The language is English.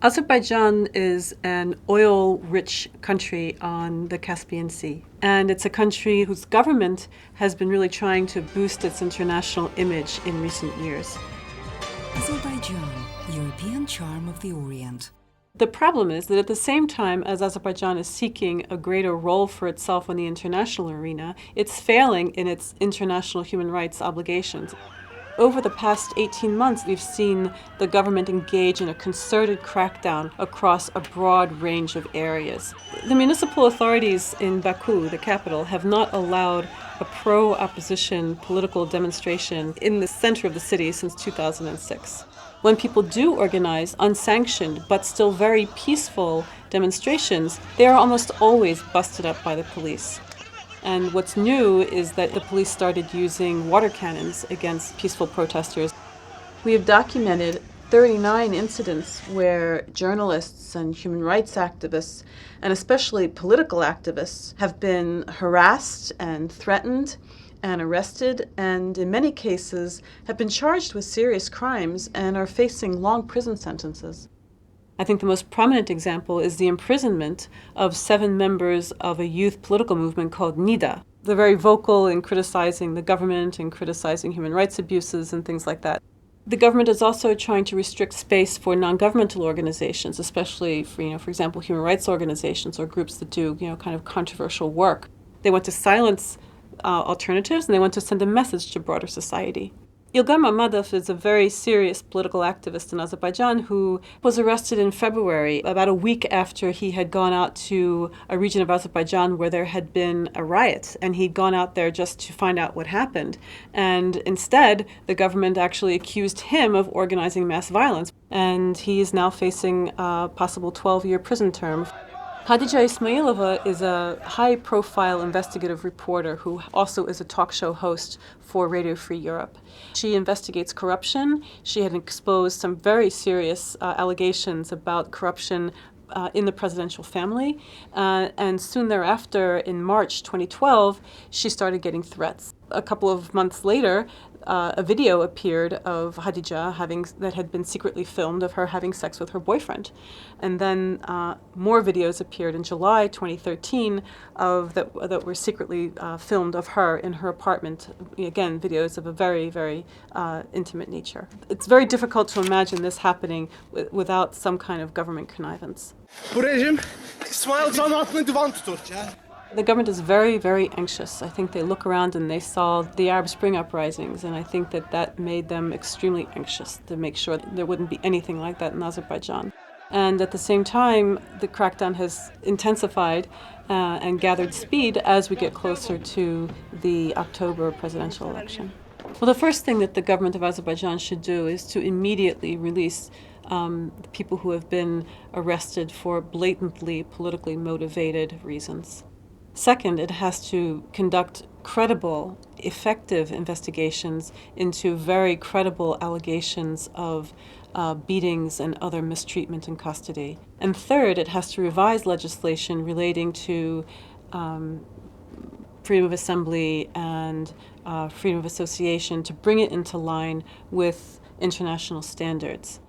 Azerbaijan is an oil-rich country on the Caspian Sea, and it's a country whose government has been really trying to boost its international image in recent years. Azerbaijan, European charm of the Orient. The problem is that at the same time as Azerbaijan is seeking a greater role for itself in the international arena, it's failing in its international human rights obligations. Over the past 18 months, we've seen the government engage in a concerted crackdown across a broad range of areas. The municipal authorities in Baku, the capital, have not allowed a pro-opposition political demonstration in the center of the city since 2006. When people do organize unsanctioned but still very peaceful demonstrations, they are almost always busted up by the police. And what's new is that the police started using water cannons against peaceful protesters. We have documented 39 incidents where journalists and human rights activists, and especially political activists, have been harassed and threatened and arrested, and in many cases have been charged with serious crimes and are facing long prison sentences. I think the most prominent example is the imprisonment of 7 members of a youth political movement called NIDA. They're very vocal in criticizing the government and criticizing human rights abuses and things like that. The government is also trying to restrict space for non-governmental organizations, especially for example, human rights organizations or groups that do, kind of controversial work. They want to silence alternatives, and they want to send a message to broader society. Ilgar Mammadov is a very serious political activist in Azerbaijan who was arrested in February, about a week after he had gone out to a region of Azerbaijan where there had been a riot, and he'd gone out there just to find out what happened. And instead, the government actually accused him of organizing mass violence, and he is now facing a possible 12-year prison term. Hadija Ismailova is a high-profile investigative reporter who also is a talk show host for Radio Free Europe. She investigates corruption. She had exposed some very serious allegations about corruption in the presidential family. And soon thereafter, in March 2012, she started getting threats. A couple of months later, a video appeared of Hadija that had been secretly filmed of her having sex with her boyfriend. And then more videos appeared in July 2013 that were secretly filmed of her in her apartment. Again, videos of a very, very intimate nature. It's very difficult to imagine this happening without some kind of government connivance. The government is very, very anxious. I think they look around and they saw the Arab Spring uprisings, and I think that made them extremely anxious to make sure that there wouldn't be anything like that in Azerbaijan. And at the same time, the crackdown has intensified and gathered speed as we get closer to the October presidential election. Well, the first thing that the government of Azerbaijan should do is to immediately release the people who have been arrested for blatantly politically motivated reasons. Second, it has to conduct credible, effective investigations into very credible allegations of beatings and other mistreatment in custody. And third, it has to revise legislation relating to freedom of assembly and freedom of association to bring it into line with international standards.